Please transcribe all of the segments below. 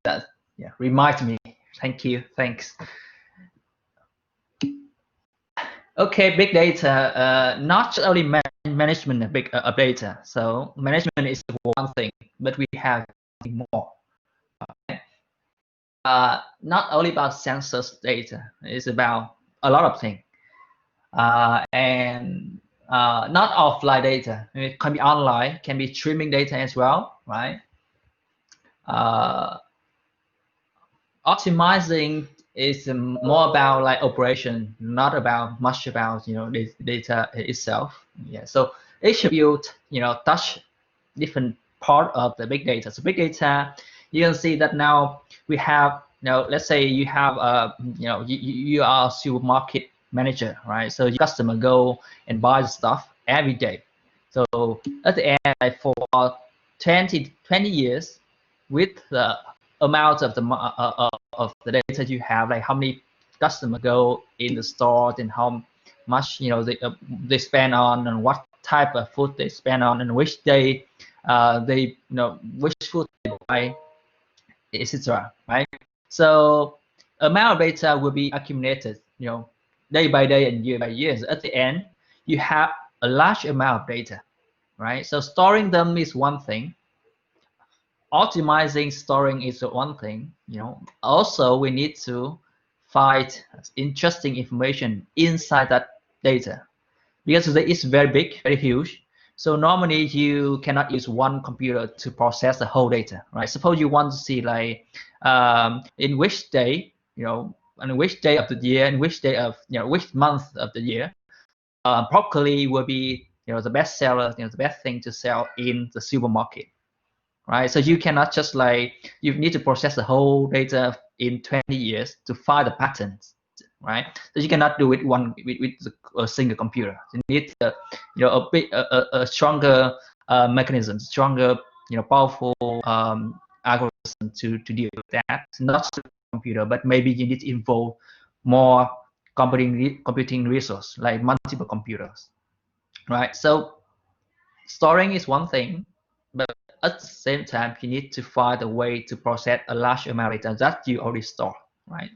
that reminds me. Thank you. Thanks. Okay, big data, not only management of data. So management is one thing, but we have more. Not only about sensors data, it's about a lot of things. And not offline data. It can be online, can be streaming data as well, right? Optimizing is more about like operation, not about much about the data itself. Yeah. So each of you touch different part of the big data. So big data, you can see that now we have let's say you have you are a supermarket manager, right? So your customer go and buy the stuff every day. So at the end, like for 20 years, with the amount of the data you have, like how many customers go in the store and how much they spend on, and what type of food they spend on, and which day they which food they buy, etc. Right? So amount of data will be accumulated, day by day and year by year. So at the end, you have a large amount of data, right? So storing them is one thing. Optimizing storing is one thing. Also we need to find interesting information inside that data, because it's very big, very huge. So normally you cannot use one computer to process the whole data, right? Suppose you want to see like in which day, on which day of the year, in which day of which month of the year, broccoli will be the best seller, the best thing to sell in the supermarket, right? So you cannot just like, you need to process the whole data in 20 years to find the patterns, right? So you cannot do it with a single computer. You need a stronger mechanism, stronger powerful algorithm to deal with that. Not just a computer, but maybe you need to involve more computing resource, like multiple computers, right? So storing is one thing, but at the same time, you need to find a way to process a large amount of data that you already store, right?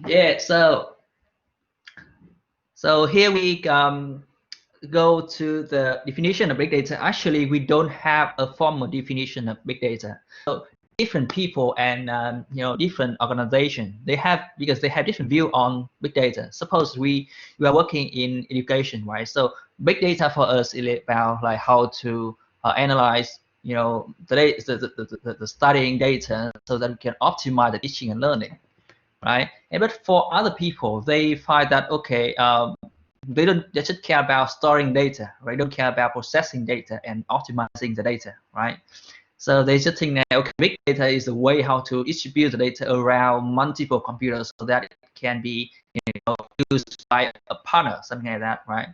Yeah, so here we go to the definition of big data. Actually, we don't have a formal definition of big data. So different people and different organizations, because they have different view on big data. Suppose we are working in education, right? So big data for us is about like how to analyze the studying data so that we can optimize the teaching and learning, right? But for other people, they find that okay, they just care about storing data, right? They don't care about processing data and optimizing the data, right? So they just think that okay, big data is the way how to distribute the data around multiple computers so that it can be used by a partner, something like that, right?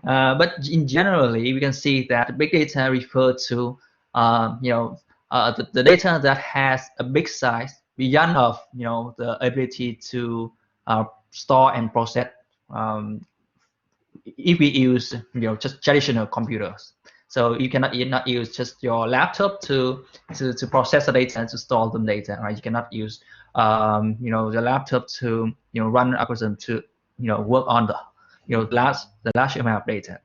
But in generally, we can see that big data refer to the data that has a big size beyond of the ability to store and process if we use just traditional computers. So you cannot not use just your laptop to process the data and to store the data, right? You cannot use the laptop to run an algorithm to work on the large amount of data.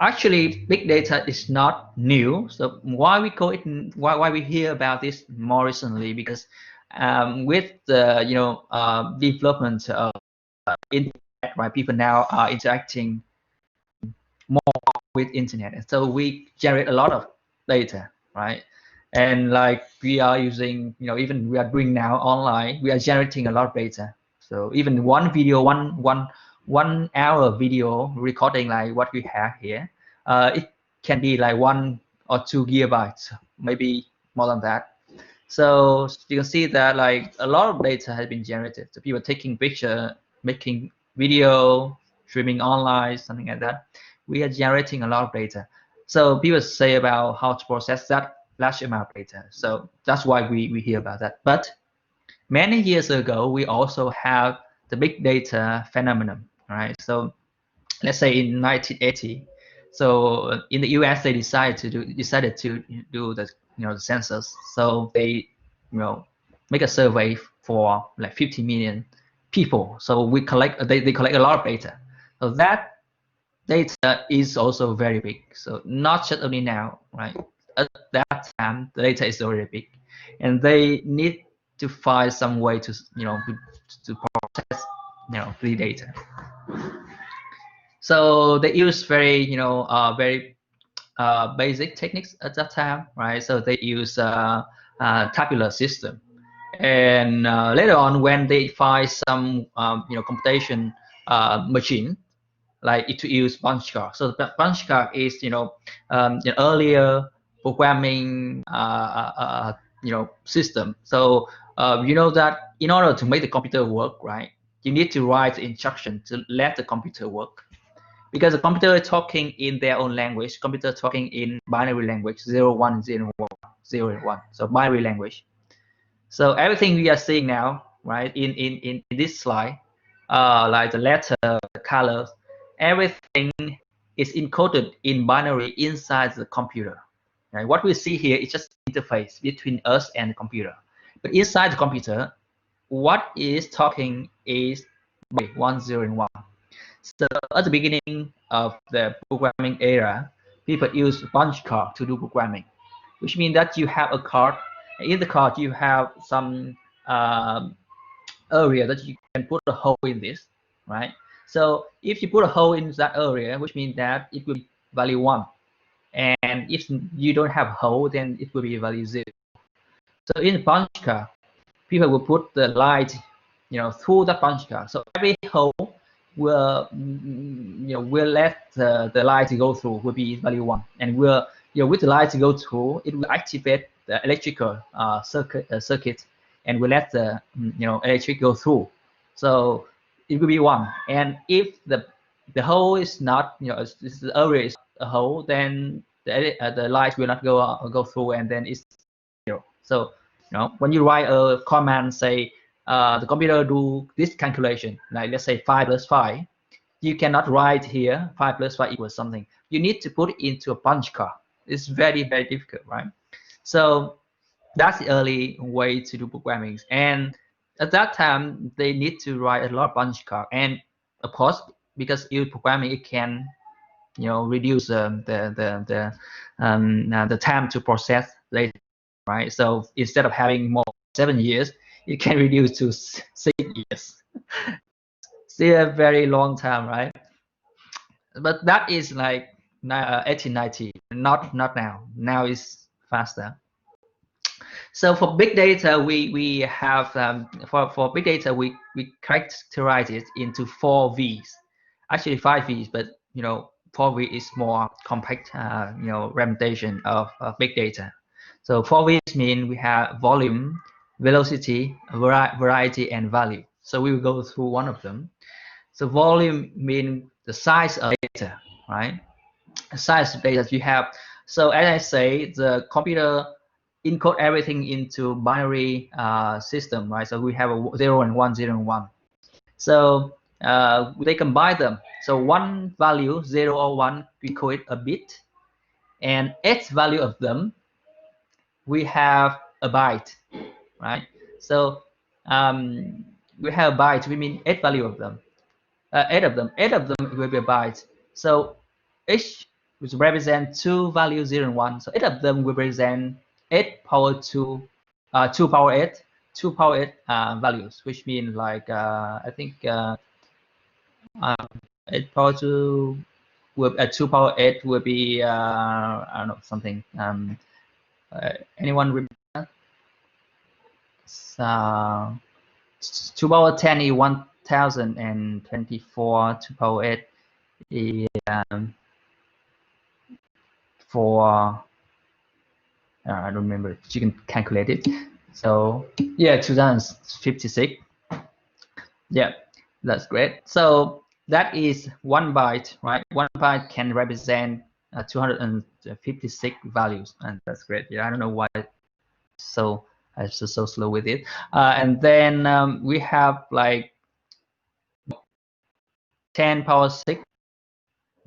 Actually, big data is not new. So why we call it, why we hear about this more recently? Because with the development of internet, right? People now are interacting more with internet, and so we generate a lot of data, right? And like we are using, even we are doing now online, we are generating a lot of data. So even one video, one hour video recording like what we have here, it can be like 1 or 2 gigabytes, maybe more than that. So you can see that like a lot of data has been generated. So people taking picture, making video, streaming online, something like that. We are generating a lot of data. So people say about how to process that large amount of data. So that's why we hear about that. But many years ago, we also have the big data phenomenon. right? So let's say in 1980, so in the US they decided to do the the census. So they make a survey for like 50 million people. So they collect a lot of data. So that data is also very big. So not just only now, right? At that time, the data is already big, and they need to find some way to to process the data. So they use very basic techniques at that time, right? So they use tabular system, and later on when they find some computation machine, like to use punch card. So the punch card is an earlier programming system. So you know that in order to make the computer work, right, you need to write instruction to let the computer work, because the computer is talking in their own language. Computer talking in binary language, 0 1 0 1 0 and 1. So binary language. So everything we are seeing now, right, in this slide, like the letter, the colors, everything is encoded in binary inside the computer. Right? What we see here is just interface between us and the computer. But inside the computer, what is talking is 1 0 and 1. So at the beginning of the programming era, people use bunch card to do programming, which means that you have a card. In the card, you have some area that you can put a hole in this, right? So if you put a hole in that area, which means that it will be value 1. And if you don't have a hole, then it will be value 0. So in the punch card, people will put the light, through the punch card. So every hole will, will let the light go through will be value 1, and will, with the light go through, it will activate the electrical circuit, and will let the electric go through. So it will be 1. And if the hole is not, this area is a hole, then the light will not go through, and then it's 0. So when you write a command, say the computer do this calculation, like let's say 5 plus 5, you cannot write here 5 plus 5 equals something. You need to put it into a punch card. It's very, very difficult, right? So that's the early way to do programming. And at that time, they need to write a lot of punch card. And of course, because you programming, it can reduce the time to process data, right? So instead of having more 7 years, it can reduce to 6 years. Still a very long time, right? But that is like 1890, not now. Now is faster. So for big data, we have for big data we characterize it into 4 V's, actually 5 V's, but 4 V is more compact representation of big data. So 4 V's mean we have volume, velocity, variety, and value. So we will go through one of them. So volume mean the size of data, right? The size of data you have. So as I say, the computer encode everything into binary system, right? So we have a 0 and 1, 0 and 1. So they combine them. So one value, 0 or 1, we call it a bit. And each value of them, we have a byte, right? So we have a byte, we mean 8 value of them. 8 of them will be a byte. So each which represent 2 values 0 and 1. So 8 of them will represent 8 power 2, 2 power 8, 2 power 8 values, which mean like I think 8 power 2 will 2 power 8 will be I don't know, something. Anyone remember? 2 power 10 is 1024. 2 power 8 is for I don't remember. You can calculate it. So yeah, 2056. Yeah, that's great. So that is 1 byte, right? 1 byte can represent 256 values, and that's great. Yeah, I don't know why so I'm so slow with it. And then we have like 10 power 6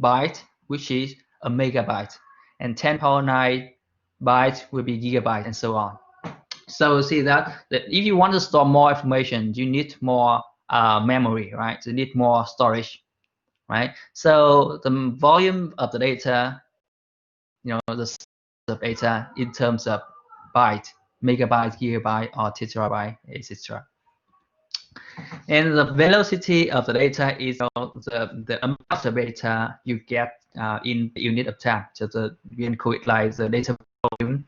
byte, which is a megabyte, and 10 power 9 byte will be gigabyte, and so on. So see that if you want to store more information, you need more memory, right? So you need more storage, right? So the volume of the data, the size of data in terms of byte, megabyte, gigabyte, or terabyte, etc. And the velocity of the data is the amount of data you get in unit of time. So we can call it like the data volume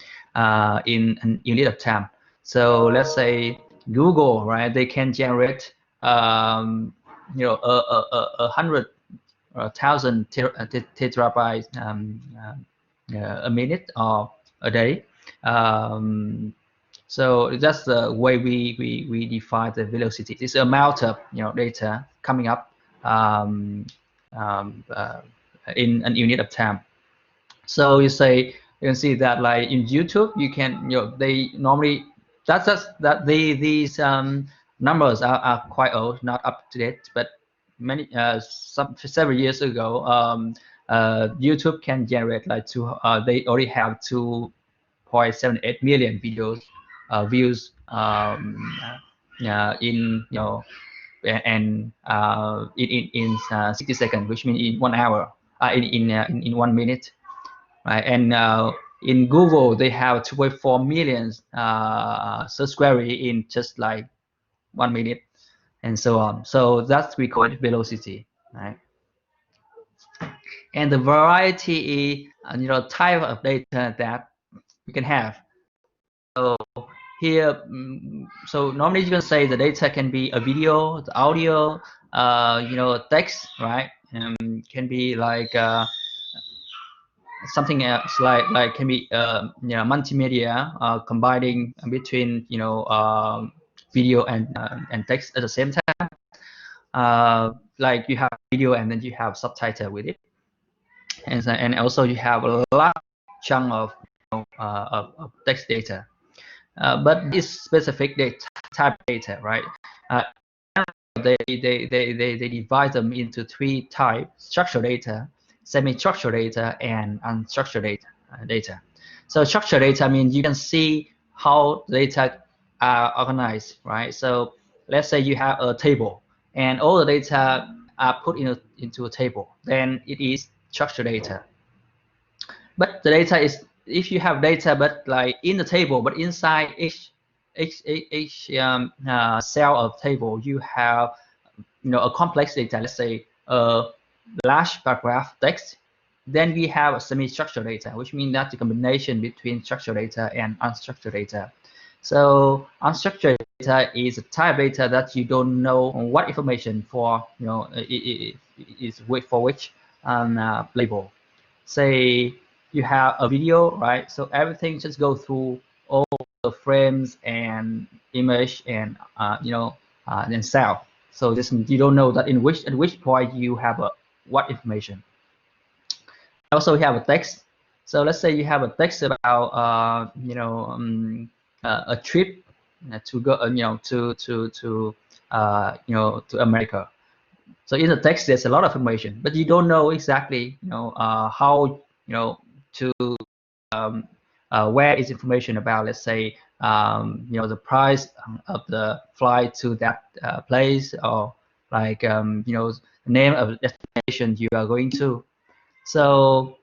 in an unit of time. So let's say Google, right? They can generate, a hundred thousand terabytes a minute or a day. So that's the way we define the velocity. It's the amount of data coming up in an unit of time. So you can see that like in YouTube, you can they normally these numbers are quite old, not up to date, but several years ago, YouTube can generate like they already have 2.78 million videos views in in 60 seconds, which means in 1 hour, in 1 minute, right? And in Google, they have 2.4 million search query in just like 1 minute, and so on. So that's we call it velocity, right? And the variety, type of data that we can have. So here, so normally you can say the data can be a video, the audio, text, right? Can be like something else, like can be multimedia, combining between video and text at the same time. Like you have video and then you have subtitle with it, and also you have a large chunk of text data. But this specific type data, right? They divide them into 3 types: structured data, semi-structured data, and unstructured data. So structured data means you can see how data are organized, right? So let's say you have a table and all the data are put into a table, then it is structured data. But the data is, if you have data but like in the table, but inside each cell of table you have a complex data, let's say a large paragraph text, then we have a semi-structured data, which means that the combination between structured data and unstructured data. So unstructured data is a type of data that you don't know what information for, is for which label. Say you have a video, right? So everything just go through all the frames and image and and sound. So this you don't know that at which point you have what information. Also, we have a text. So let's say you have a text about a trip to go to America. So in the text, there's a lot of information, but you don't know exactly how to where is information about, let's say the price of the flight to that place, or like the name of the destination you are going to. So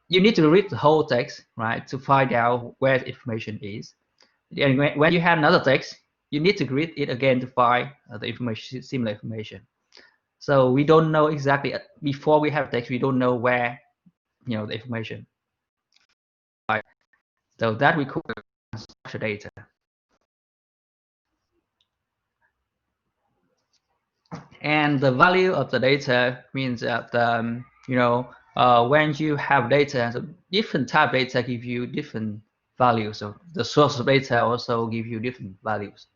you need to read the whole text, right, to find out where the information is. And when you have another text, you need to read it again to find the information, similar information. So we don't know exactly, before we have text, we don't know where the information. Right. So that we call unstructured data. And the value of the data means that when you have data, so different type of data give you different values. So the source of data also give you different values.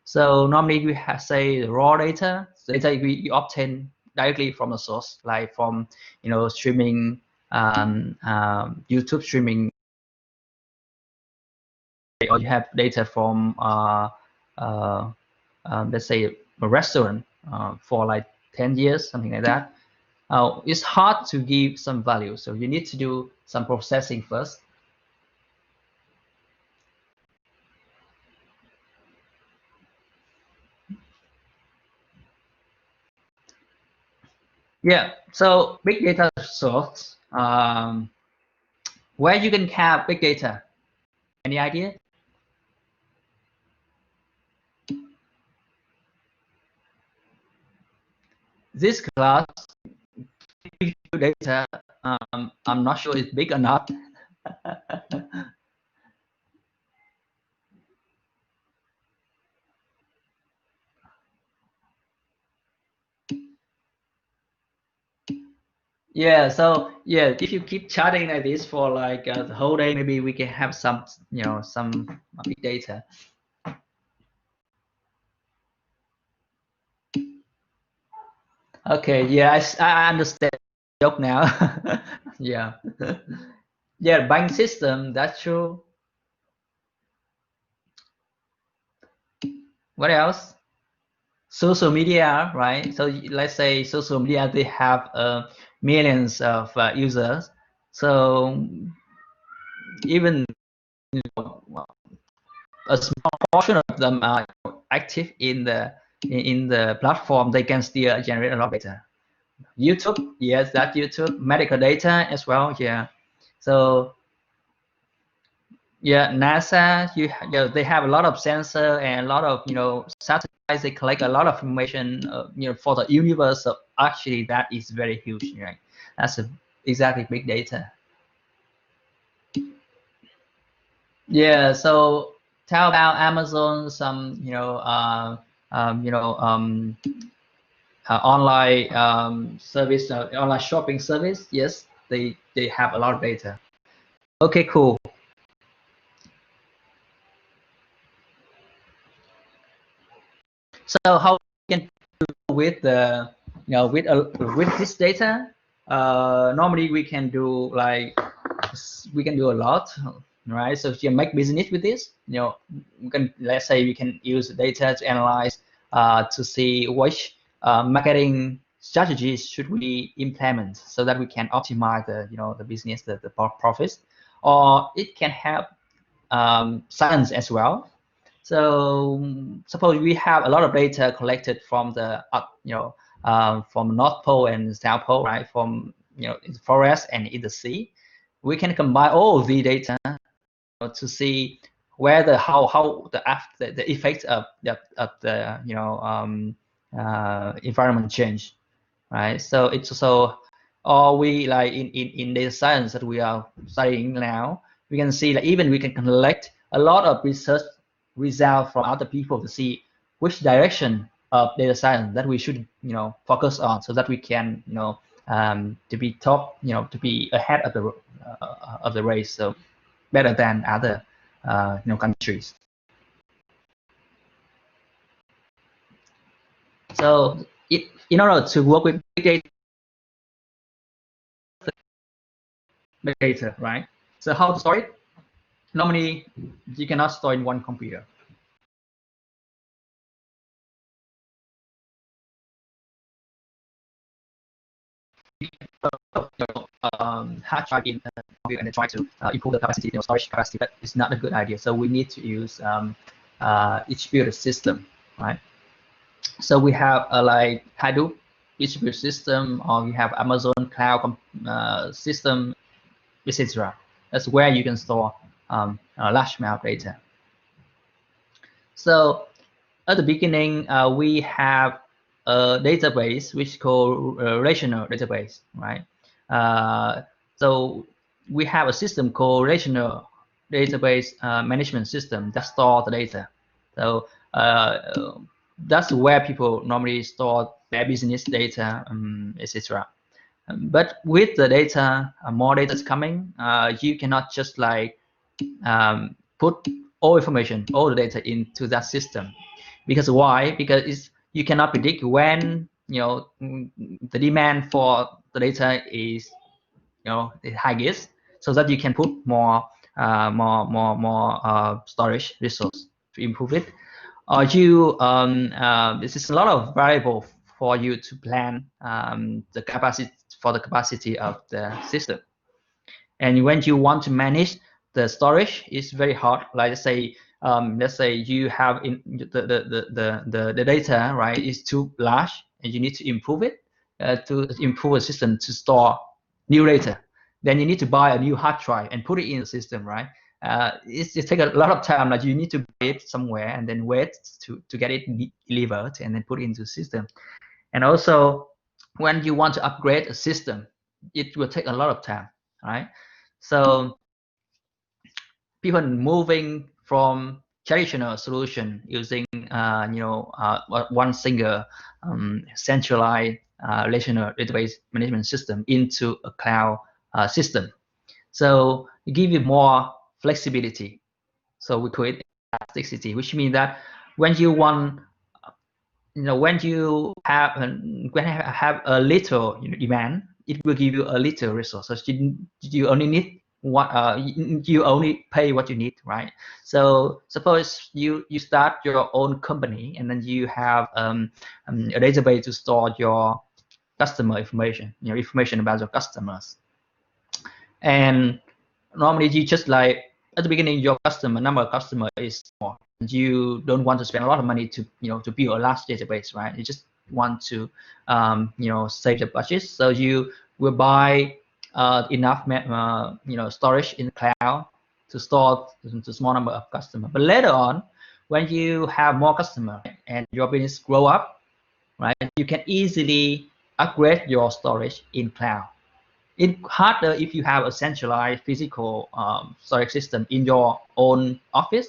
So normally we have, say, the raw data, the data you obtain directly from the source, like from streaming, YouTube streaming, or you have data from let's say a restaurant for like 10 years, something like that. It's hard to give some value. So you need to do some processing first. Yeah, so big data source, where you can have big data. Any idea? This class data, I'm not sure it's big or not. Yeah, so yeah, if you keep chatting like this for like the whole day, maybe we can have some, some big data. Okay, yeah, I understand the joke now. Yeah. Yeah, bank system, that's true. What else? Social media, right? So let's say social media, they have millions of users. So even a small portion of them are active in the platform, they can still generate a lot of data. YouTube, yes, that YouTube, medical data as well, yeah. So yeah, NASA, they have a lot of sensor and a lot of satellites. They collect a lot of information, for the universe. So actually, that is very huge, right? That's exactly big data. Yeah. So Taobao, Amazon, some online service, online shopping service. Yes, they have a lot of data. Okay, cool. So how we can do with the with this data? Normally we can do like a lot, right? So if you make business with this, we can, let's say, we can use data to analyze to see which marketing strategies should we implement so that we can optimize the business, the profits, or it can help science as well. So suppose we have a lot of data collected from the from North Pole and South Pole, right? From in the forest and in the sea, we can combine all the data to see where how the effects of the environment change, right? So it's also, or we like in data science that we are studying now, we can see that even we can collect a lot of research results from other people to see which direction of data science that we should focus on, so that we can to be top, to be ahead of the race, so better than other countries. So in order to work with big data, right? So how to store it? Normally, you cannot store in one computer. Hard drive in a computer and try to improve the capacity, storage capacity. That is not a good idea. So we need to use distributed system, right? So we have like Hadoop distributed system, or we have Amazon cloud system, etc. That's where you can store a large amount of data. So at the beginning, we have a database which is called relational database, right? So we have a system called relational database management system that store the data. So that's where people normally store their business data, etc. But with the data, more data is coming. You cannot just like put all information, all the data into that system. Because why? Because you cannot predict when the demand for the data is the highest, so that you can put more storage resource to improve it. Or this is a lot of variable for you to plan the capacity of the system. And when you want to manage the storage, it's very hard. Like let's say you have in the data, right, is too large, and you need to improve it to improve a system to store new data. Then you need to buy a new hard drive and put it in the system, right? It takes a lot of time. Like you need to buy it somewhere and then wait to get it delivered and then put it into the system. And also, when you want to upgrade a system, it will take a lot of time, right? So people moving from traditional solution using one single centralized relational database management system into a cloud system. So it gives you more flexibility. So we create elasticity, which means that when you want, when you have a little demand, it will give you a little resource. So you only need what you only pay what you need, right? So suppose you start your own company and then you have a database to store your customer information, information about your customers. And normally you just like at the beginning your number of customer is small. You don't want to spend a lot of money to to build a large database, right? You just want to save the budget, so you will buy enough storage in the cloud to store the small number of customers. But later on, when you have more customers and your business grow up, right, you can easily upgrade your storage in cloud. It's harder if you have a centralized physical storage system in your own office,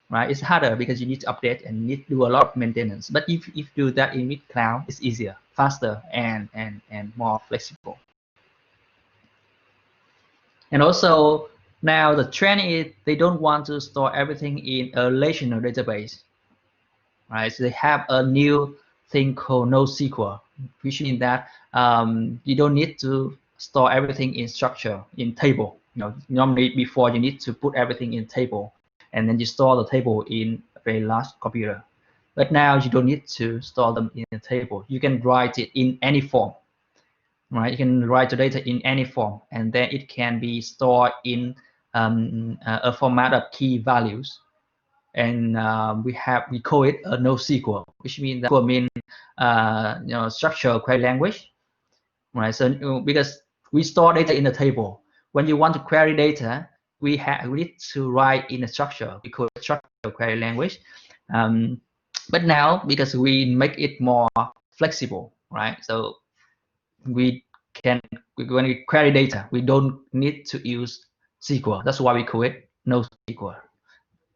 right? It's harder because you need to update and need to do a lot of maintenance. But if you do that in mid cloud, it's easier, faster, and more flexible. And also now the trend is they don't want to store everything in a relational database, right? So they have a new thing called NoSQL, which means that you don't need to store everything in structure, in table. Normally before you need to put everything in table, and then you store the table in a very large computer. But now you don't need to store them in a table. You can write it in any form, right? You can write the data in any form, and then it can be stored in a format of key values. And we call it a NoSQL, which means that structured query language, right? So because we store data in a table, when you want to query data, we need to write in a structure. We call it structured query language. But now, because we make it more flexible, right? So when we query data, we don't need to use SQL. That's why we call it NoSQL,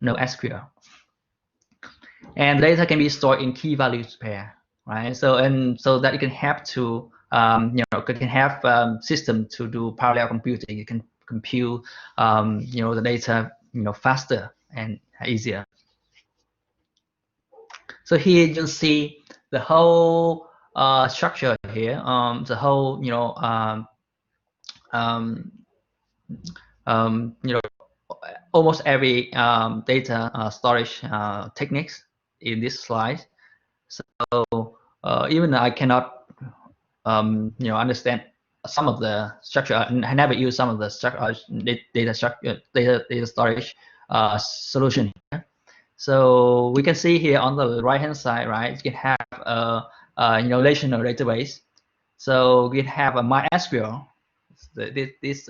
NoSQL. And data can be stored in key values pair, right? So that you can have to can have system to do parallel computing. You can compute the data faster and easier. So here you see the whole structure here, the whole almost every data storage techniques in this slide. So even I cannot understand some of the structure. I never use some of the data storage solution here. So we can see here on the right hand side, right, you can have a relational database. So we can have a MySQL. This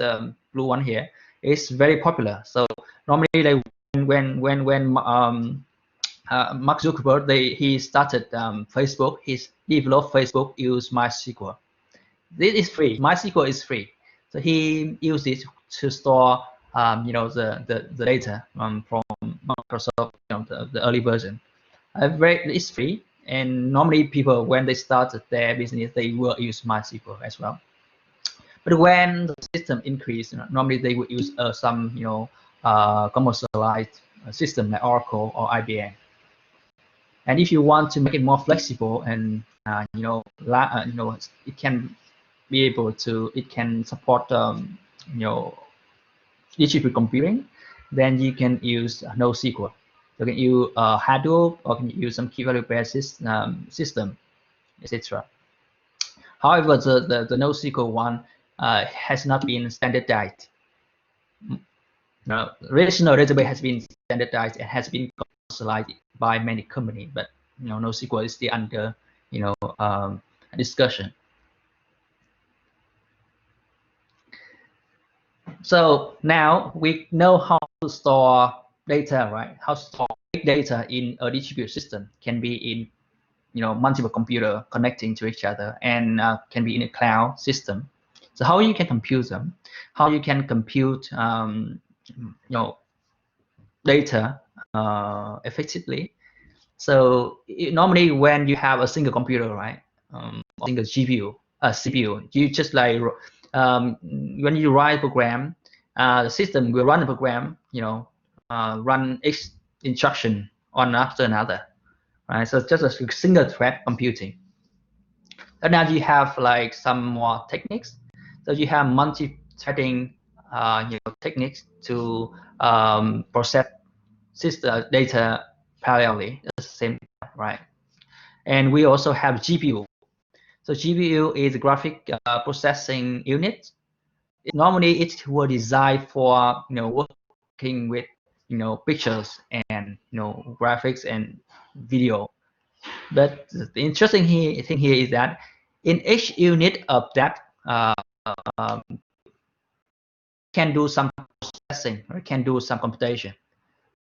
blue one here is very popular. So normally when Mark Zuckerberg he started Facebook, he developed Facebook use MySQL. This is free. MySQL is free, so he used it to store the data from Microsoft, the early version. It's free, and normally people when they started their business they will use MySQL as well. But when the system increased, normally they would use some commercialized system like Oracle or IBM. And if you want to make it more flexible and it can be able to, it can support distributed computing, then you can use NoSQL. You can use Hadoop or can use some key value based system. etc. However, the NoSQL one has not been standardized. Relational database has been standardized and has been commercialized by many companies, but NoSQL is still under discussion. So now we know how to store data, right? How to store big data in a distributed system can be in multiple computer connecting to each other, and can be in a cloud system. So how you can compute them, how you can compute data effectively. So normally when you have a single computer, right, a single GPU, CPU, you just like when you write a program, the system will run a program, run each instruction one after another, right? So it's just a single thread computing. And now you have like some more techniques. So you have multi-threading techniques to process system data parallelly at the same time, right? And we also have GPU. So GPU is a graphic processing unit. Normally, it was designed for working with pictures and graphics and video. But the interesting thing here is that in each unit of that can do some processing or can do some computation.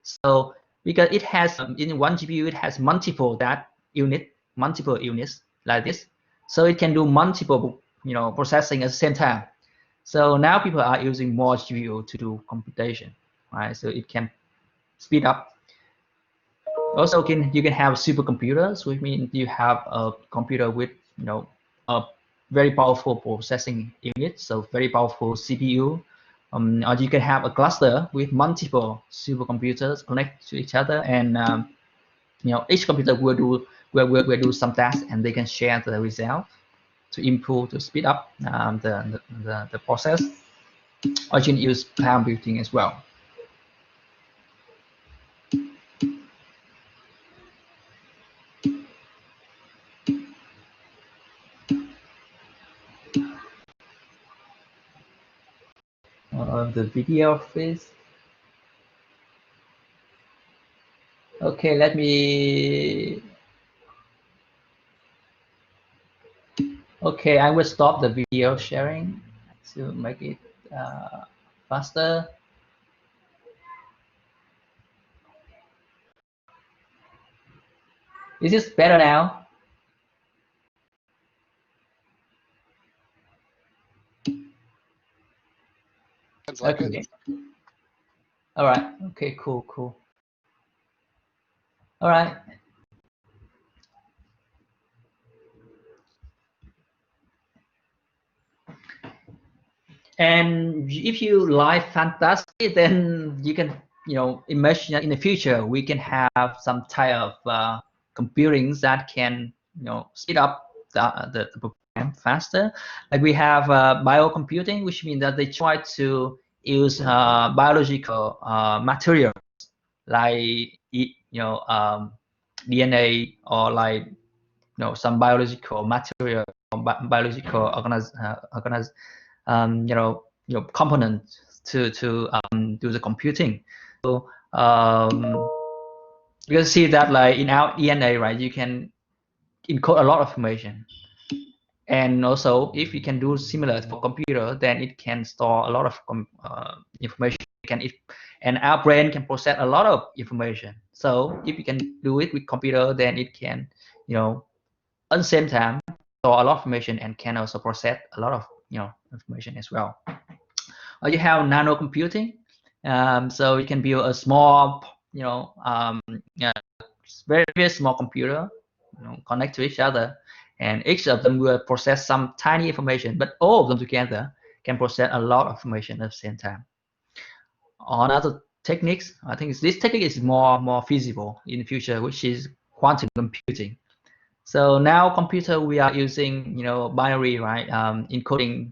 So because it has in one GPU, it has multiple units like this. So it can do multiple processing at the same time. So now people are using more GPU to do computation, right? So it can speed up. Also, you can have supercomputers, which means you have a computer with a very powerful processing unit, so very powerful CPU. Or you can have a cluster with multiple supercomputers connect to each other, and each computer will do some tasks, and they can share the result to improve, to speed up the process. Or you can use cloud computing as well. The video of this. Okay, let me. Okay, I will stop the video sharing to make it faster. Is this better now? Like okay. it. All right. Okay. Cool. All right. And if you like fantasy, then you can imagine that in the future we can have some type of computing that can speed up the program faster. Like we have biocomputing, which means that they try to use biological materials like DNA, or like some biological material or biological components to do the computing. So you can see that like in our DNA, right, you can encode a lot of information. And also, if you can do similar for computer, then it can store a lot of information. And our brain can process a lot of information. So if you can do it with computer, then it can, at the same time, store a lot of information and can also process a lot of information as well. Or you have nano computing. So you can build a small, very, very small computer, connect to each other, and each of them will process some tiny information, but all of them together can process a lot of information at the same time. On other techniques, I think this technique is more feasible in the future, which is quantum computing. So now computer we are using binary, right, encoding,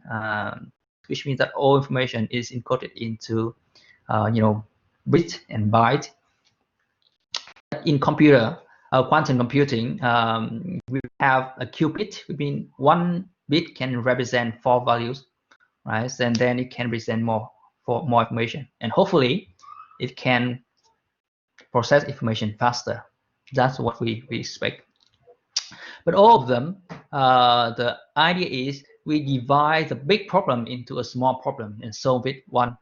which means that all information is encoded into bit and byte. In computer, quantum computing, we have a qubit. I mean, one bit can represent 4 values, right? And then it can represent more information, and hopefully, it can process information faster. That's what we expect. But all of them, the idea is we divide the big problem into a small problem and solve it one,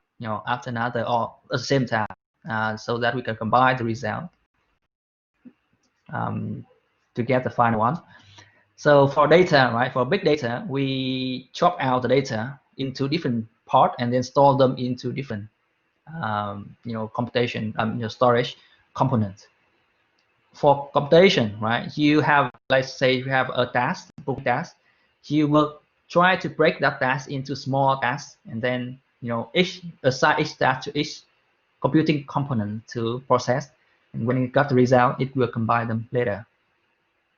after another, or at the same time, so that we can combine the result to get the final one. So for data, right, for big data, we chop out the data into different parts and then store them into different, computation, storage components. For computation, right, you have, let's say you have a task, you will try to break that task into small tasks, and then, assign each task to each computing component to process. And when you got the result, it will combine them later.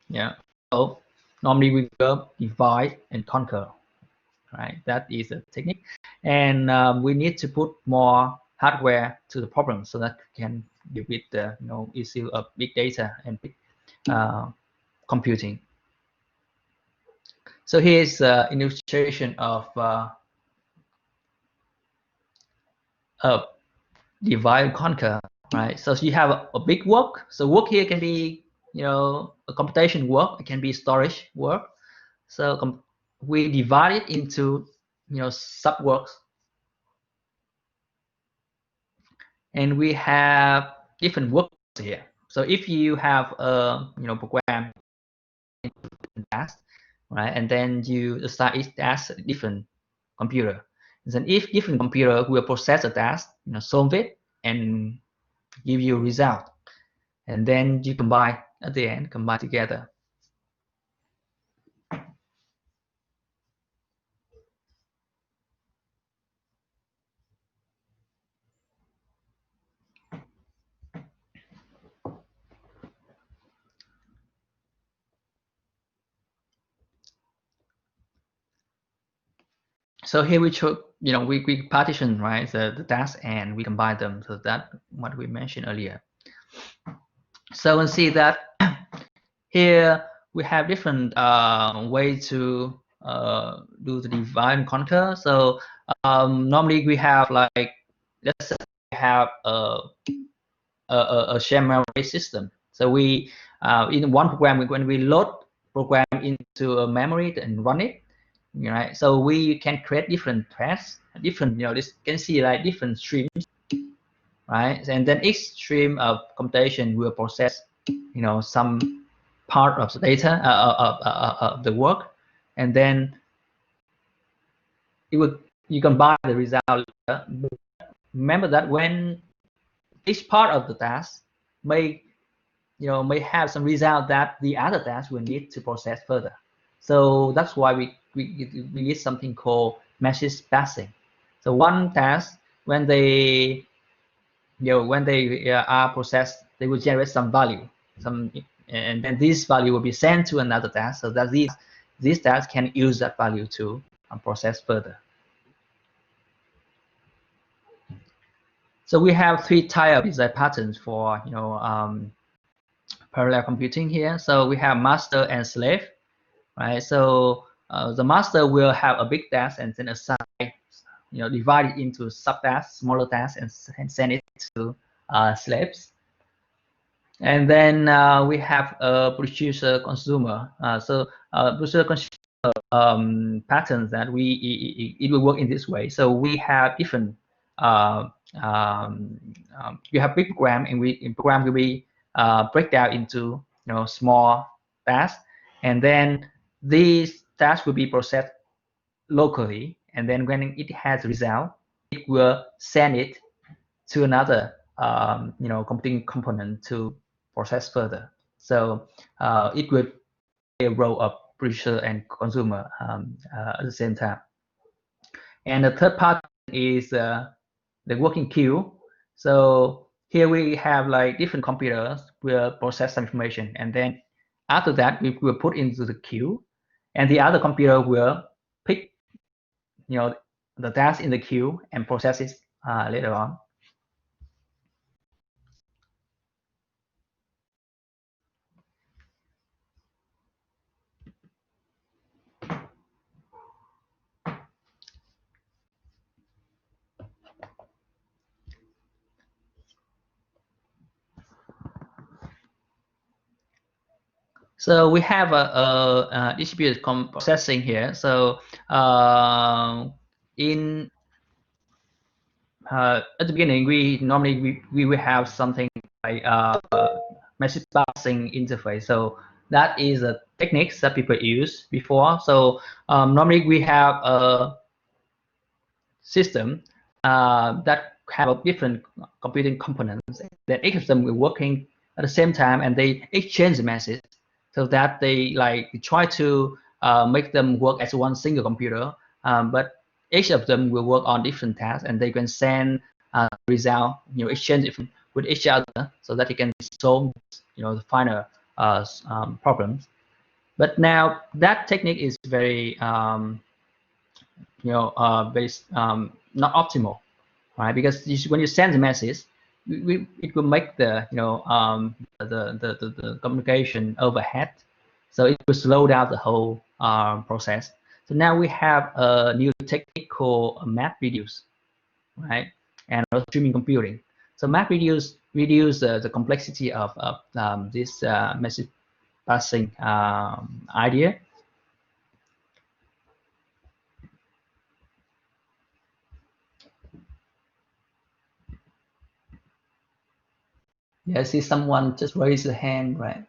Yeah. So normally we will divide and conquer, right? That is a technique. And we need to put more hardware to the problem so that we can deal with the issue of big data and big computing. So here's an illustration of divide and conquer, right? So you have a big work. So work here can be, a computation work. It can be storage work. So we divide it into, sub works, and we have different works here. So if you have a, program task, right, and then you assign each task a different computer. And then if different computer will process the task, solve it and give you a result, and then you combine at the end, combine together. So here we took, we partition, right, the tasks, and we combine them. So that what we mentioned earlier. So we see that here we have different ways to do the divide and conquer. So normally we have, like, let's say we have a shared memory system. So we in one program, when we load program into a memory and run it, right? So we can create different threads, different, this can see like different streams, right? And then each stream of computation will process, some part of the data of the work, and then you combine the result. Remember that when each part of the task may have some result that the other task will need to process further. So that's why we need something called message passing. So one task, when they are processed, they will generate some value, and then this value will be sent to another task, so that these tasks can use that value to process further. So we have 3 types of design patterns for parallel computing here. So we have master and slave, right? So the master will have a big task and then assign, divide it into subtasks, smaller tasks, and send it to slaves. And then we have a producer consumer. So producer consumer patterns that it will work in this way. So we have different you have big program, and in program we break down into small tasks, and then these tasks will be processed locally, and then when it has a result, it will send it to another computing component to process further. So it will play a role of producer and consumer at the same time. And the third part is the working queue. So here we have like different computers will process some information, and then after that we will put into the queue, and the other computer will pick the task in the queue and process it later on. So we have a distributed processing here. So in at the beginning, we normally we will have something like message passing interface. So that is a technique that people use before. So normally we have a system that have a different computing components. That each of them will working at the same time, and they exchange the message so that they like try to make them work as one single computer. But each of them will work on different tasks, and they can send result, exchange it with each other so that they can solve, the final problems. But now that technique is very very not optimal, right? Because when you send the message, it will make the the communication overhead, so it will slow down the whole process. So now we have a new technique called MapReduce, right? And also streaming computing. So MapReduce reduce the complexity of this message passing idea. Yeah, I see someone just raise a hand, right?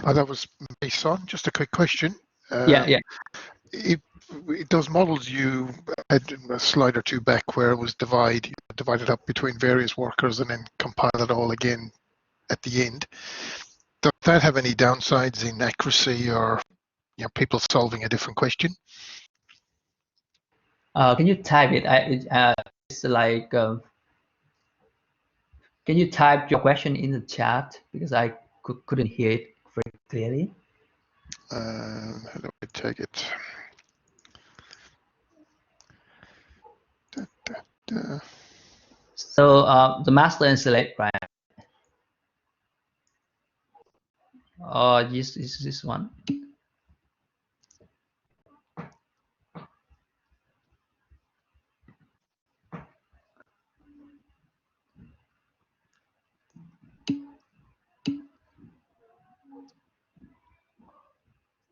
That was me, Son. Just a quick question. Yeah. Those models you had a slide or two back where it was divided up between various workers and then compile it all again at the end. Does that have any downsides in accuracy or people solving a different question? Can you type it? It's like, can you type your question in the chat because I couldn't hear it very clearly. How do I take it? So the master and select, right? Yes, is this one?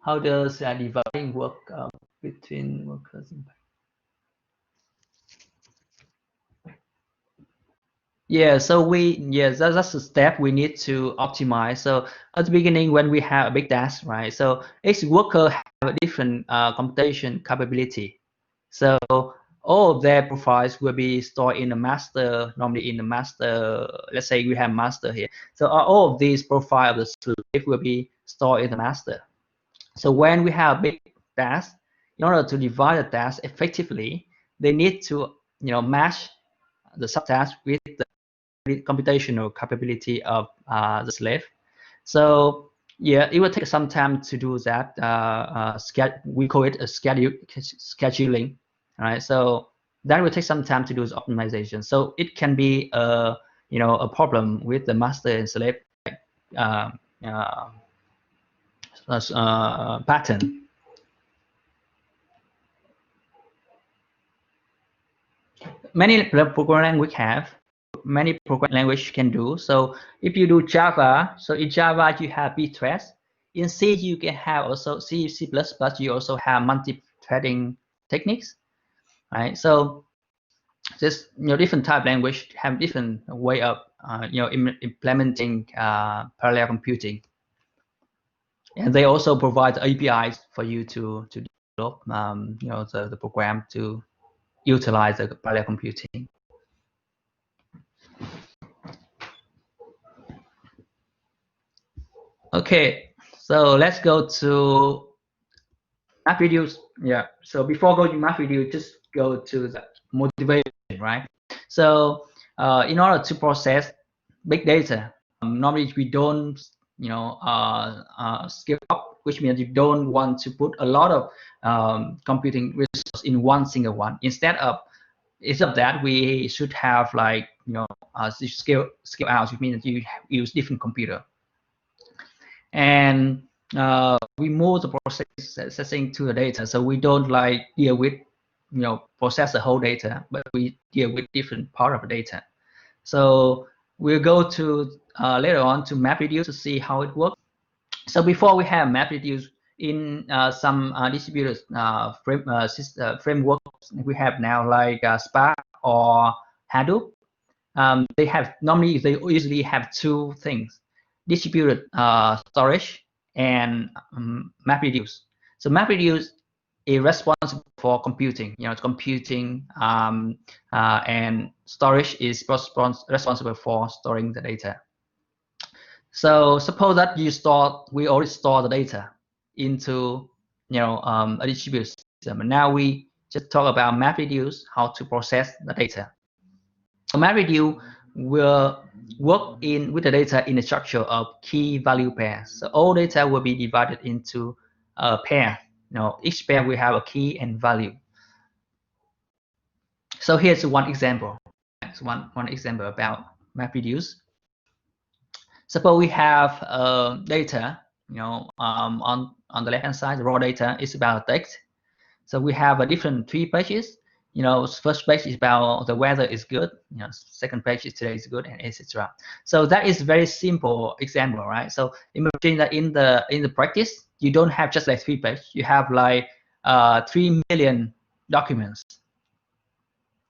How does dividing work between workers? Yeah, so that's a step we need to optimize. So at the beginning, when we have a big task, right? So each worker have a different computation capability. So all of their profiles will be stored in the master, normally in the master. Let's say we have master here. So all of these profiles of the slave will be stored in the master. So when we have a big task, in order to divide the task effectively, they need to match the subtask with the computational capability of the slave. So yeah, it will take some time to do that. We call it a scheduling, right? So that will take some time to do the optimization. So it can be a problem with the master and slave uh, pattern. Many programming language have, many programming language can do. So if you do Java, so in Java you have bthreads. In C you can have also C, C++, you also have multi-threading techniques, right? So this different type of language have different way of implementing parallel computing, and they also provide APIs for you to develop the program to utilize the parallel computing. Okay, so let's go to MapReduce. Yeah, so before going to MapReduce, just go to the motivation, right? So in order to process big data, normally we don't, scale up, which means you don't want to put a lot of computing resources in one single one. Instead of that, we should have like scale out, which means you use different computer. And we move the processing to the data, so we don't like deal with process the whole data, but we deal with different part of the data. So we'll go to later on to MapReduce to see how it works. So before we have MapReduce in some distributed frameworks we have now, like Spark or Hadoop, they usually have two things: distributed storage and MapReduce. So MapReduce is responsible for computing, computing, and storage is responsible for storing the data. So suppose that we already store the data into a distributed system, and now we just talk about MapReduce, how to process the data. So MapReduce will work with the data in the structure of key value pairs. So all data will be divided into a pair. Each pair will have a key and value. So here's one example. That's one example about MapReduce. Suppose we have data, on the left-hand side, the raw data is about text. So we have a different 3 pages. First page is about the weather is good. Second page is today is good, and etc. So that is very simple example, right? So imagine that in the practice, you don't have just like 3 pages. You have like 3 million documents,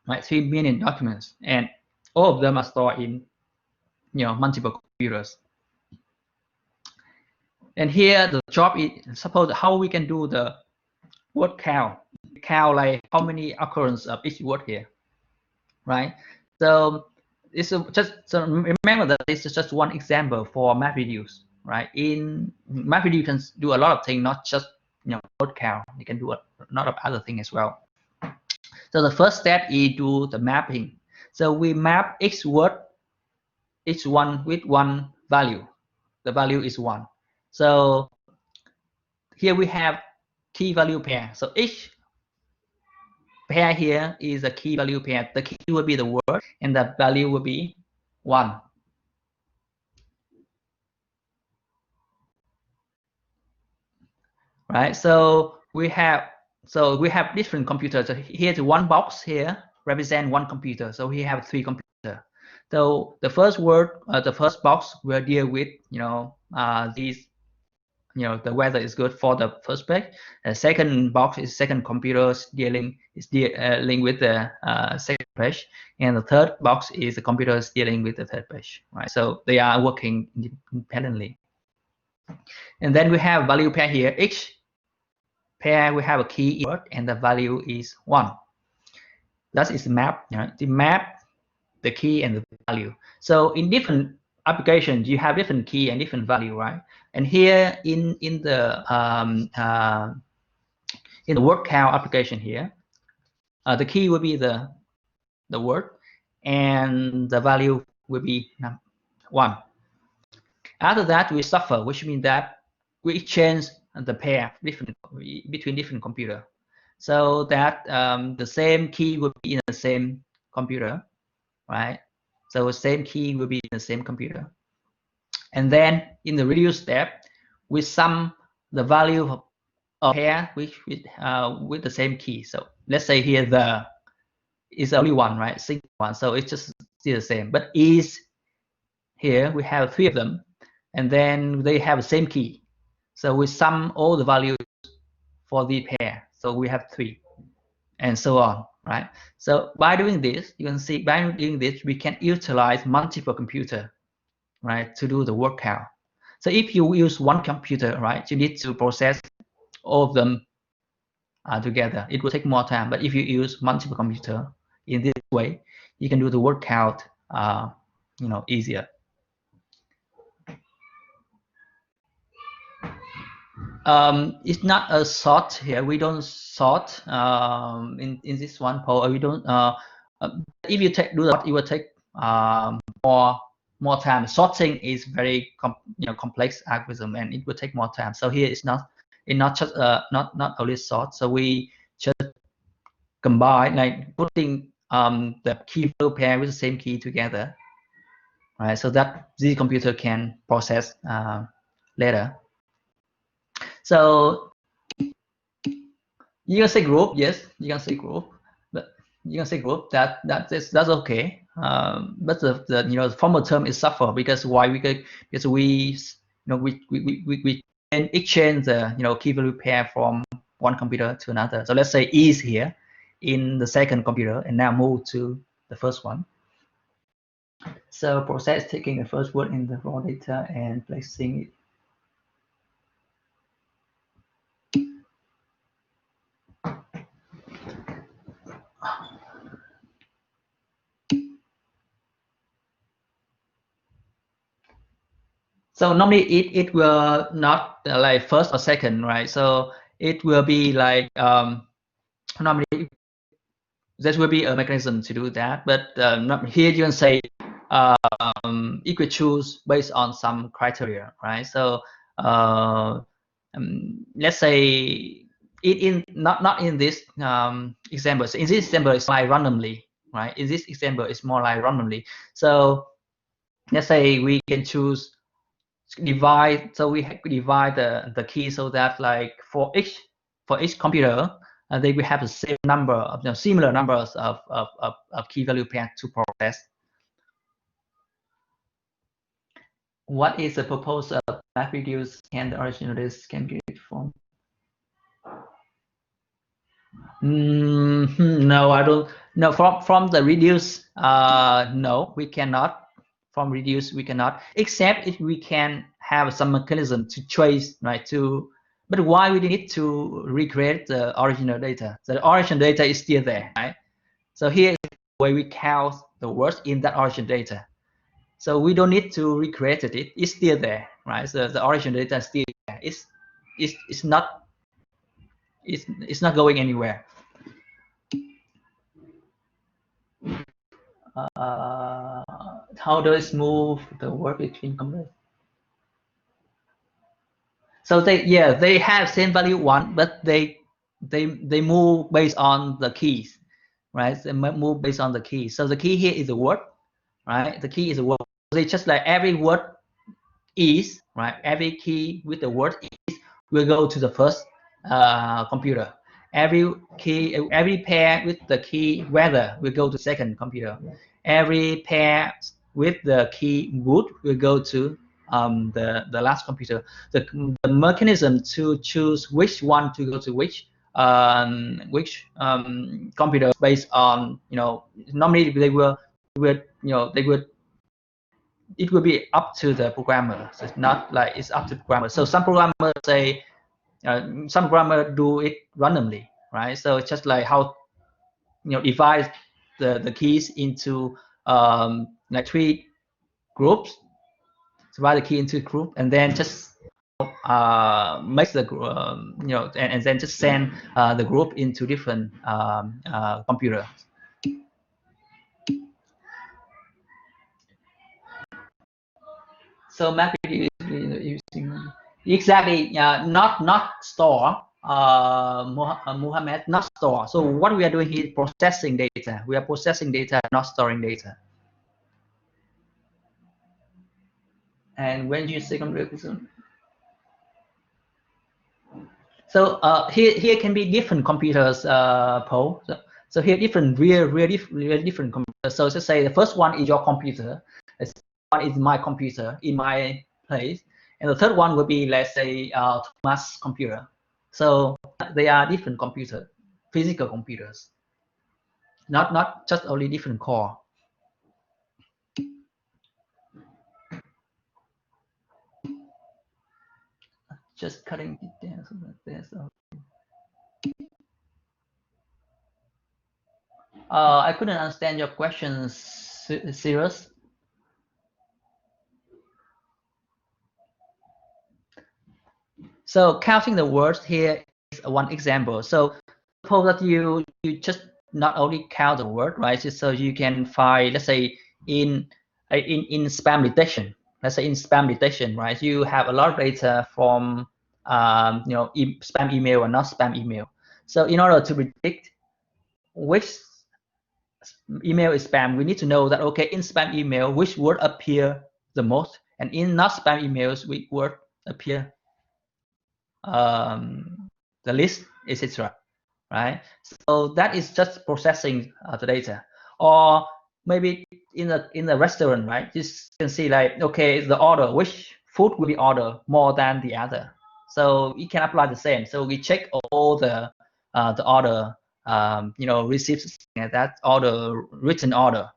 right? 3 million documents, and all of them are stored in multiple computers. And here the job is, suppose how we can do the word count like how many occurrence of each word here, right? So it's so remember that this is just one example for MapReduce, right? In MapReduce you can do a lot of things, not just word count. You can do a lot of other things as well. So the first step is do the mapping. So we map each word, each one with one value. The value is 1. So here we have key value pair. So each pair here is a key value pair. The key will be the word, and the value will be 1. Right. So we have different computers. So here's one box here represent one computer. So we have 3 computers. So the first word, the first box will deal with these. The weather is good for the first page. The second box is second computer dealing with the second page, and the third box is the computer dealing with the third page. Right. So they are working independently. And then we have value pair here. Each pair we have a key word, and the value is 1. That is map. The map, the key, and the value. So in different applications, you have different key and different value, right? And here in the word count application here, the key will be the word, and the value will be 1. After that, we suffer, which means that we exchange the pair between different computers, so that the same key will be in the same computer, right? So the same key will be in the same computer. And then in the reduce step, we sum the value of pair with the same key. So let's say here the is only 1, right? Single 1. So it's just still the same. But is here we have 3 of them, and then they have the same key. So we sum all the values for the pair. So we have 3, and so on, right? So by doing this, you can see by doing this, we can utilize multiple computers, right, to do the word count. So if you use one computer, right, you need to process all of them together. It will take more time. But if you use multiple computers in this way, you can do the word count, easier. It's not a sort here. We don't sort in this one poll. We don't. If you do that, it will take more time. Sorting is very complex algorithm, and it will take more time. So here it's not just not only sort. So we just combine, like putting the key value pair with the same key together, right? So that the computer can process later. So you can say group, yes, you can say group, but you can say group, that's okay. But the formal term is suffer, because why? Because we can exchange the key value pair from one computer to another. So let's say E is here in the second computer and now move to the first one. So process taking the first word in the raw data and placing it. So normally it will not like first or second, right? So it will be like normally there will be a mechanism to do that, but here you can say it will choose based on some criteria, right? So let's say not in this example. So in this example, it's like randomly, right? In this example, it's more like randomly. So let's say we can choose divide. So we divide the key so that like for each computer, they will have the same number of similar numbers of key value pair to process. What is the proposed MapReduce? Can the original list can be formed? No, I don't. No, from the reduce, no, we cannot. From reduce, we cannot, except if we can have some mechanism to trace, right? But why we need to recreate the original data? So the original data is still there, right? So here is where we count the words in that original data. So we don't need to recreate it. It's still there, right? So the original data is still there. It's not going anywhere. How does move the word between computers? So they have same value one, but they move based on the keys, right? They move based on the key. So the key here is the word, right? The key is a word. They just like every word is, right? Every key with the word is will go to the first computer. Every pair with the key whether will go to second computer. Every pair with the key would will go to the last computer. The mechanism to choose which one to go to which computer based on normally they will it will be up to the programmer. So it's not like it's up to the programmer. So some programmers say some programmer do it randomly, right? So it's just like how divide the keys into like 3 groups, divide the key into group, and then just make the and then just send the group into different computer. So mapping is using exactly not store Muhammad, not store. So what we are doing here is processing data. We are processing data, not storing data. And when you say computer, so here can be different computers, Paul. So here different real different computers. So let's say the first one is your computer. The second one is my computer in my place, and the third one will be, let's say, Thomas' computer. So they are different computers, physical computers, not just only different core. Just cutting it down so that there's I couldn't understand your question, Cyrus. So counting the words here is one example. So suppose that you just not only count the word, right? So you can find, let's say, in spam detection. Let's say in spam detection, right? You have a lot of data from spam email and not spam email. So in order to predict which email is spam, we need to know that okay, in spam email, which word appear the most, and in not spam emails, which word appear the list, etc. right? So that is just processing the data. Or maybe in the restaurant, right? You can see like, okay, the order, which food will be ordered more than the other. So we can apply the same. So we check all the order, receipts, that order, written order,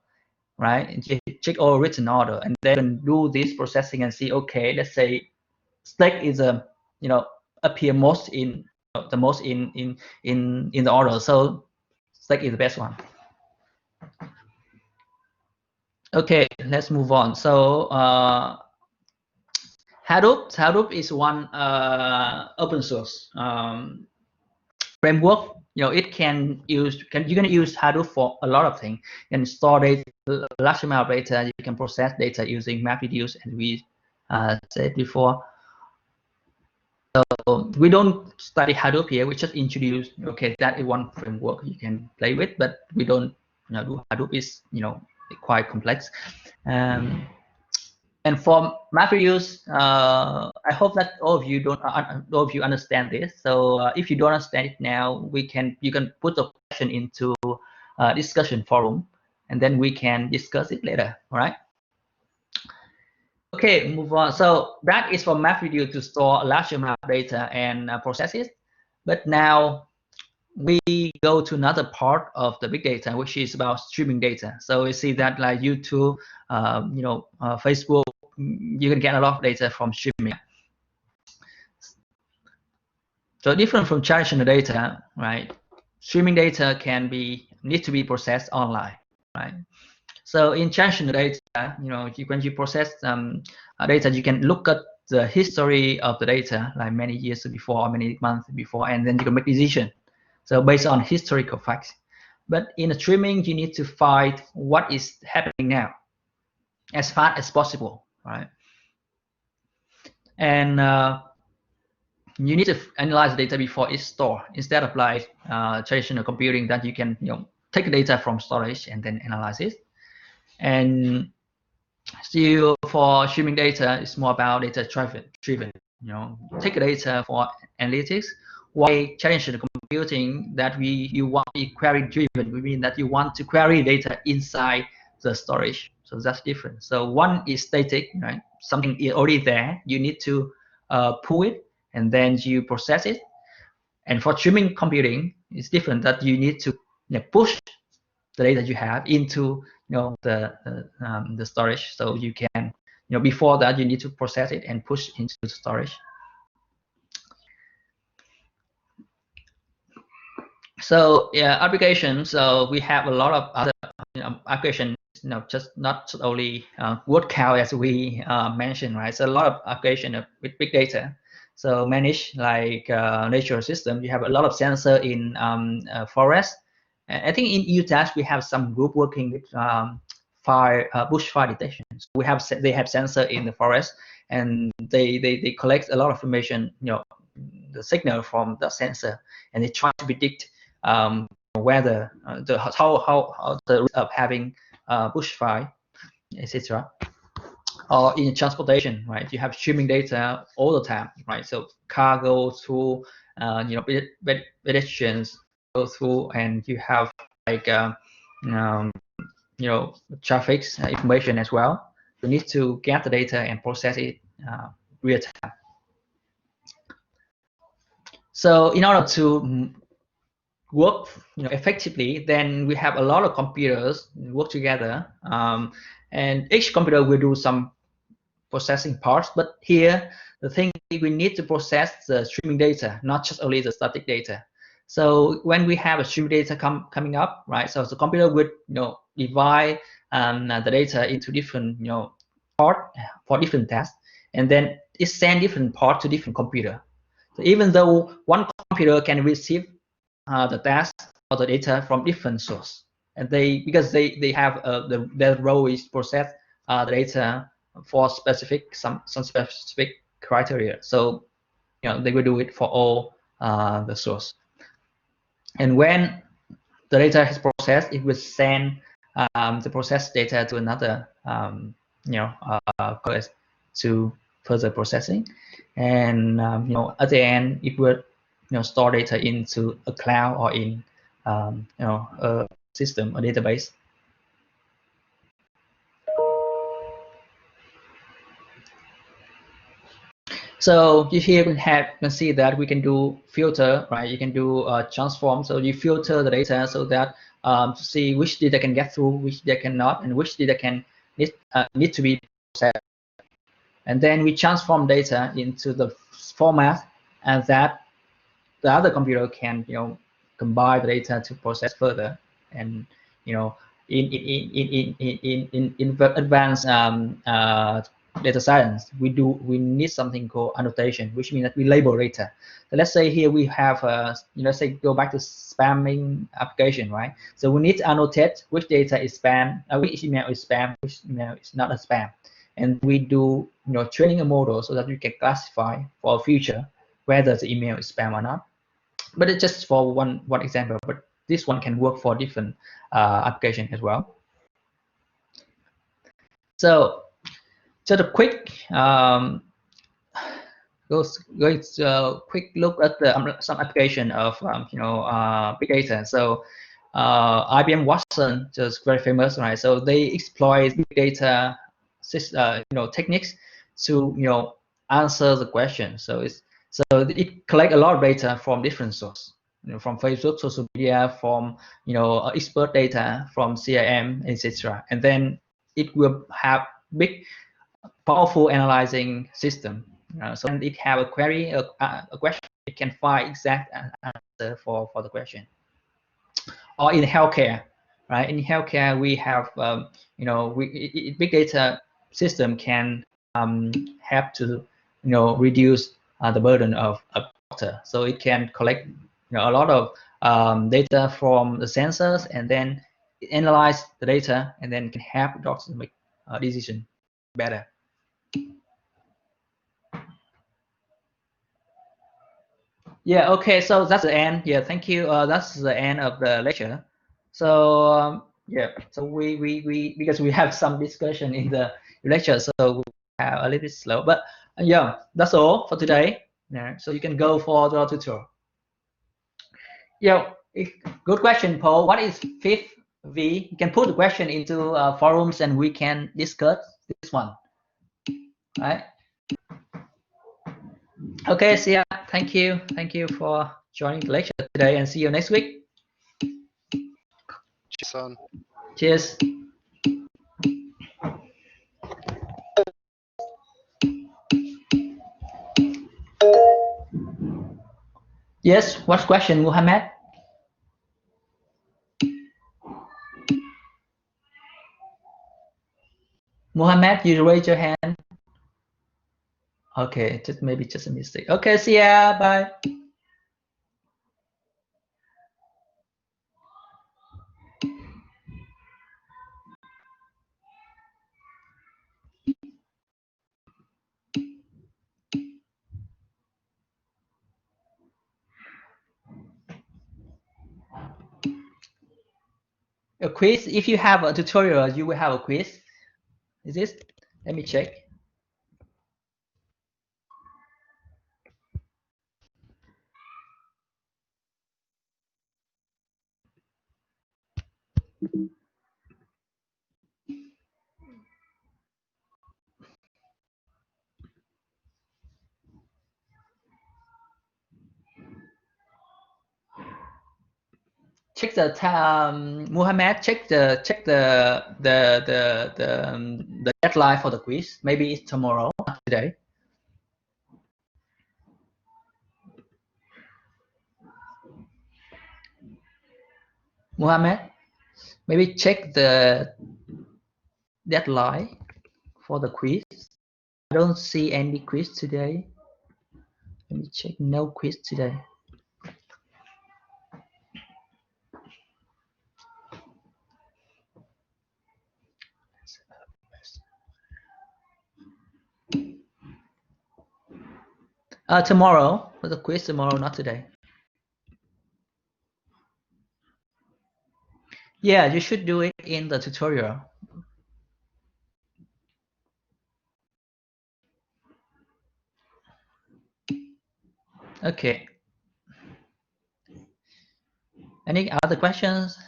right? And check all written order, and then do this processing and see, okay, let's say steak is a, appear most in the most in the order, so steak is the best one. Okay, let's move on. So Hadoop is one open source framework. It can use you can use Hadoop for a lot of things. You can store data, large amount of data. You can process data using MapReduce, and we said before. So we don't study Hadoop here. We just introduce, okay, that is one framework you can play with, but we don't do Hadoop. Is quite complex. And for MapReduce, I hope that all of you understand this. So if you don't understand it now, you can put the question into discussion forum, and then we can discuss it later. All right. Okay, move on. So that is for MapReduce to store a large amount of data and process it. But now we go to another part of the big data, which is about streaming data. So we see that like YouTube, Facebook, you can get a lot of data from streaming. So different from traditional data, right? Streaming data need to be processed online, right? So in traditional data, when you process data, you can look at the history of the data, like many years before, many months before, and then you can make decision. So based on historical facts. But in the streaming, you need to find what is happening now, as fast as possible, right? And you need to analyze the data before it's stored, instead of like traditional computing that you can take data from storage and then analyze it. And still, for streaming data, it's more about data driven. Take data for analytics. While traditional computing, that you want to be query driven, we mean that you want to query data inside the storage. So that's different. So one is static, right? Something is already there. You need to pull it, and then you process it. And for streaming computing, it's different, that you need to push the data you have into the storage. So you can before that you need to process it and push into the storage. So yeah, applications. So we have a lot of other applications. Just not only word count as we mentioned, right? So a lot of application with big data. So manage like natural system. You have a lot of sensor in forest. I think in UTAS we have some group working with bush fire detection. So they have sensor in the forest, and they collect a lot of information, the signal from the sensor, and they try to predict whether how the risk of having bushfire, etc. Or in transportation, right? You have streaming data all the time, right? So car goes through, pedestrians go through, and you have like traffic information as well. You need to get the data and process it real time. So in order to work effectively, then we have a lot of computers work together, and each computer will do some processing parts. But here the thing, we need to process the streaming data, not just only the static data. So when we have a streaming data coming up, right, so the computer would divide the data into different part for different tasks, and then it send different parts to different computer. So even though one computer can receive the task or the data from different source, and because they have their role is process the data for some specific criteria. So they will do it for all the source. And when the data is processed, it will send the processed data to another to further processing. And at the end, it will store data into a cloud or in a system, a database. So here we can see that we can do filter, right? You can do transform. So you filter the data so that to see which data can get through, which data cannot, and which data can need to be processed. And then we transform data into the format, and that the other computer can combine the data to process further. And in advanced data science, we need something called annotation, which means that we label data. So let's say here we have let's say go back to spamming application, right? So we need to annotate which data is spam, which email is spam, which email is not a spam, and we do training a model so that we can classify for a future whether the email is spam or not. But it's just for one example, but this one can work for different application as well. So just a quick quick look at the some application of big data. So IBM Watson just very famous, right? So they exploit big data techniques to answer the question. So it collect a lot of data from different sources, from Facebook, social media, from expert data, from CRM, etc. And then it will have big, powerful analyzing system. So when it have a query, a question, it can find exact answer for the question. Or in healthcare, right? In healthcare, we have big data system can help to reduce the burden of a doctor. So it can collect a lot of data from the sensors, and then analyze the data, and then can help doctors make a decision better. Yeah, okay, so that's the end. Yeah, thank you. That's the end of the lecture. So yeah, so we because we have some discussion in the lecture, so we have a little bit slow. But yeah, that's all for today. Yeah, so you can go for the tutorial. Yeah, good question, Paul. What is fifth V? You can put the question into forums, and we can discuss this one. Right? Okay, see ya. Thank you. Thank you for joining the lecture today, and see you next week. Son. Cheers. Yes, what question, Muhammad? Muhammad, you raise your hand. Okay, maybe just a mistake. Okay, see ya. Bye. A quiz. If you have a tutorial, you will have a quiz. Is this? Let me check. Check the time, Muhammad. Check the deadline for the quiz. Maybe it's tomorrow, not today. Muhammad, maybe check the deadline for the quiz. I don't see any quiz today. Let me check. No quiz today. Tomorrow, for the quiz tomorrow, not today. Yeah, you should do it in the tutorial. Okay. Any other questions?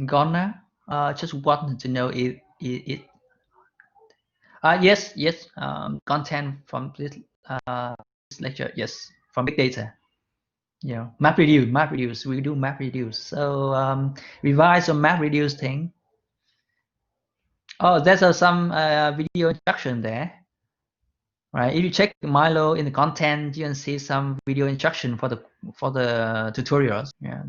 Gone now? Just want to know if it. Yes, yes. Content from this lecture. Yes, from big data. You know, map reduce. We do map reduce. So revise your map reduce thing. Oh, there's some video instruction there. Right. If you check Milo in the content, you can see some video instruction for the tutorials. Yeah.